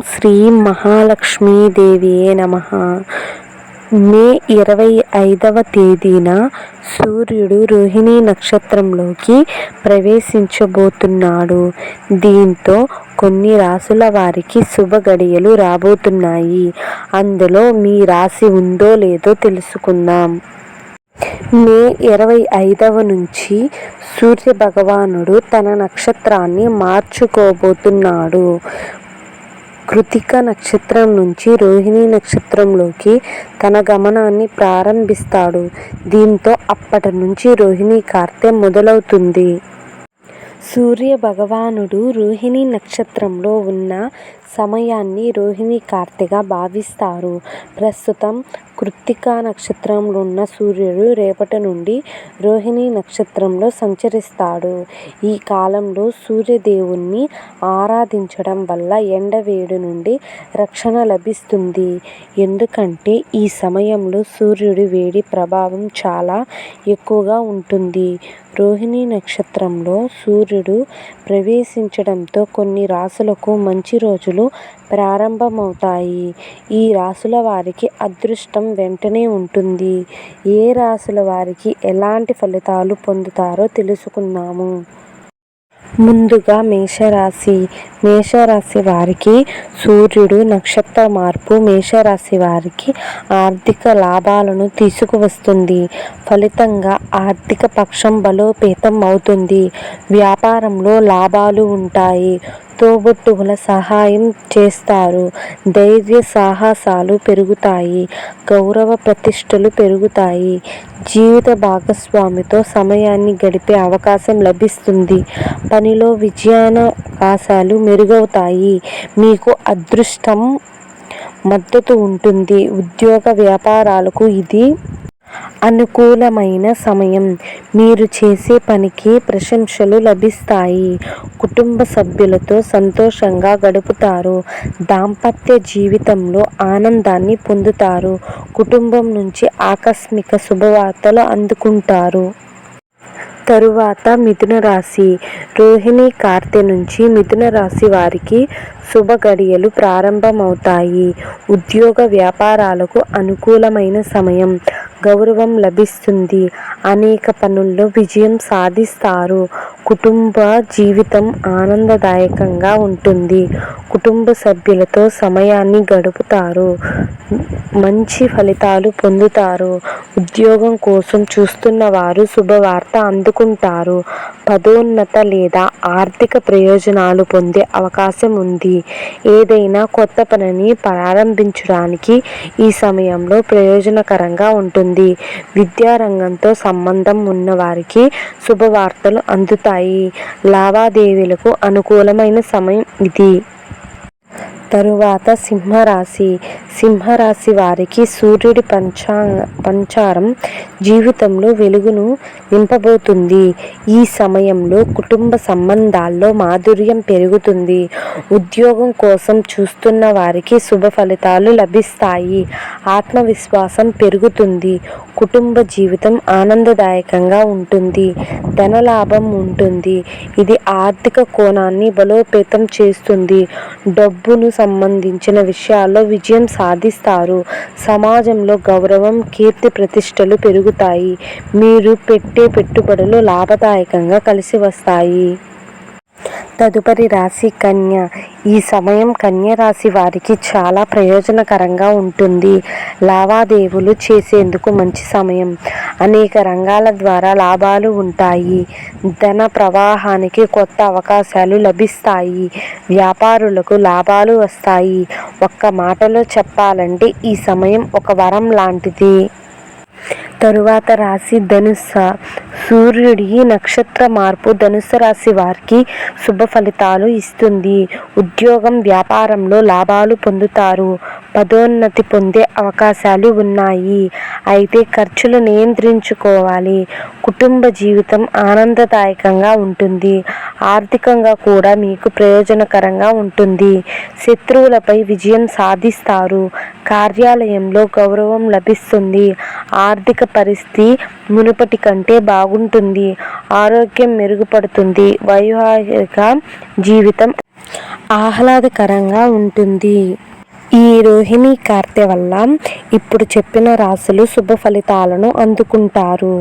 శ్రీ మహాలక్ష్మీదేవియే నమః. మే 25వ తేదీన సూర్యుడు రోహిణీ నక్షత్రంలోకి ప్రవేశించబోతున్నాడు. దీంతో కొన్ని రాసుల వారికి శుభ గడియలు రాబోతున్నాయి. అందులో మీ రాశి ఉందో లేదో తెలుసుకుందాం. మే 25వ నుంచి సూర్య భగవానుడు తన నక్షత్రాన్ని మార్చుకోబోతున్నాడు. కృతిక నక్షత్రం నుంచి రోహిణీ నక్షత్రంలోకి తన గమనాన్ని ప్రారంభిస్తాడు. దీంతో అప్పటి నుంచి రోహిణీ కార్తె మొదలవుతుంది. సూర్య భగవానుడు రోహిణీ నక్షత్రంలో ఉన్న సమయాన్ని రోహిణీ కార్తెగా భావిస్తారు. ప్రస్తుతం కృత్తికా నక్షత్రంలో ఉన్న సూర్యుడు రేపటి నుండి రోహిణీ నక్షత్రంలో సంచరిస్తాడు. ఈ కాలంలో సూర్యదేవుణ్ణి ఆరాధించడం వల్ల ఎండవేడి నుండి రక్షణ లభిస్తుంది. ఎందుకంటే ఈ సమయంలో సూర్యుడి వేడి ప్రభావం చాలా ఎక్కువగా ఉంటుంది. రోహిణీ నక్షత్రంలో సూర్యుడు ప్రవేశించడంతో కొన్ని రాశులకు మంచి రోజులు ప్రారంభమవుతాయి. ఈ రాశుల వారికి అదృష్టం వెంటనే ఉంటుంది. ఏ రాశుల వారికి ఎలాంటి ఫలితాలు పొందుతారో తెలుసుకుందాము. ముందుగా మేషరాశి. మేషరాశి వారికి సూర్యుడు నక్షత్ర మార్పు మేషరాశి వారికి ఆర్థిక లాభాలను తీసుకువస్తుంది. ఫలితంగా ఆర్థిక పక్షం బలోపేతం అవుతుంది. వ్యాపారంలో లాభాలు ఉంటాయి. తోబుట్టువుల సహాయం చేస్తారు. ధైర్య సాహసాలు పెరుగుతాయి. గౌరవ ప్రతిష్టలు పెరుగుతాయి. జీవిత భాగస్వామితో సమయాన్ని గడిపే అవకాశం లభిస్తుంది. పనిలో విజయావకాశాలు మెరుగవుతాయి. మీకు అదృష్టం మద్దతు ఉంటుంది. ఉద్యోగ వ్యాపారాలకు ఇది అనుకూలమైన సమయం. మీరు చేసే పనికి ప్రశంసలు లభిస్తాయి. కుటుంబ సభ్యులతో సంతోషంగా గడుపుతారు. దాంపత్య జీవితంలో ఆనందాన్ని పొందుతారు. కుటుంబం నుంచి ఆకస్మిక శుభవార్తలు అందుకుంటారు. తరువాత మిథున రాశి. రోహిణీ కార్తె నుంచి మిథున రాశి వారికి శుభ గడియలు ప్రారంభమవుతాయి. ఉద్యోగ వ్యాపారాలకు అనుకూలమైన సమయం. గౌరవం లభిస్తుంది. అనేక పనుల్లో విజయం సాధిస్తారు. కుటుంబ జీవితం ఆనందదాయకంగా ఉంటుంది. కుటుంబ సభ్యులతో సమయాన్ని గడుపుతారు. మంచి ఫలితాలు పొందుతారు. ఉద్యోగం కోసం చూస్తున్న వారు శుభవార్త అందుకుంటారు. పదోన్నత లేదా ఆర్థిక ప్రయోజనాలు పొందే అవకాశం ఉంది. ఏదైనా కొత్త పనిని ప్రారంభించడానికి ఈ సమయంలో ప్రయోజనకరంగా ఉంటుంది. విద్యారంగంతో సంబంధం ఉన్న వారికి శుభవార్తలు అందుతాయి. లావాదేవీలకు అనుకూలమైన సమయం ఇది. తరువాత సింహరాశి. సింహరాశి వారికి సూర్యుడి పంచారం జీవితంలో వెలుగును నింపబోతుంది. ఈ సమయంలో కుటుంబ సంబంధాల్లో మాధుర్యం పెరుగుతుంది. ఉద్యోగం కోసం చూస్తున్న వారికి శుభ ఫలితాలు లభిస్తాయి. ఆత్మవిశ్వాసం పెరుగుతుంది. కుటుంబ జీవితం ఆనందదాయకంగా ఉంటుంది. ధనలాభం ఉంటుంది. ఇది ఆర్థిక కోణాన్ని బలోపేతం చేస్తుంది. డబ్బును సంబంధించిన విషయాల్లో విజయం సాధిస్తారు. సమాజంలో గౌరవం, కీర్తి ప్రతిష్టలు పెరుగుతాయి. మీరు పెట్టే పెట్టుబడులు లాభదాయకంగా కలిసి వస్తాయి. తదుపరి రాశి కన్య. ఈ సమయం కన్య రాశి వారికి చాలా ప్రయోజనకరంగా ఉంటుంది. లావాదేవీలు చేసేందుకు మంచి సమయం. అనేక రంగాల ద్వారా లాభాలు ఉంటాయి. ధన ప్రవాహానికి కొత్త అవకాశాలు లభిస్తాయి. వ్యాపారులకు లాభాలు వస్తాయి. ఒక్క మాటలో చెప్పాలంటే ఈ సమయం ఒక వరం లాంటిది. తరువాత రాశి ధనుస్స. సూర్యుడి నక్షత్ర మార్పు ధనుస్సు రాశి వారికి శుభ ఫలితాలు ఇస్తుంది. ఉద్యోగం వ్యాపారంలో లాభాలు పొందుతారు. పదోన్నతి పొందే అవకాశాలు ఉన్నాయి. అయితే ఖర్చులు నియంత్రించుకోవాలి. కుటుంబ జీవితం ఆనందదాయకంగా ఉంటుంది. ఆర్థికంగా కూడా మీకు ప్రయోజనకరంగా ఉంటుంది. శత్రువులపై విజయం సాధిస్తారు. కార్యాలయంలో గౌరవం లభిస్తుంది. ఆర్థిక పరిస్థితి మునుపటి కంటే బాగుంటుంది. ఆరోగ్యం మెరుగుపడుతుంది. వైవాహిక జీవితం ఆహ్లాదకరంగా ఉంటుంది. ఈ రోహిణి కార్తె వల్ల ఇప్పుడు చెప్పిన రాశులు శుభ ఫలితాలను అందుకుంటారు.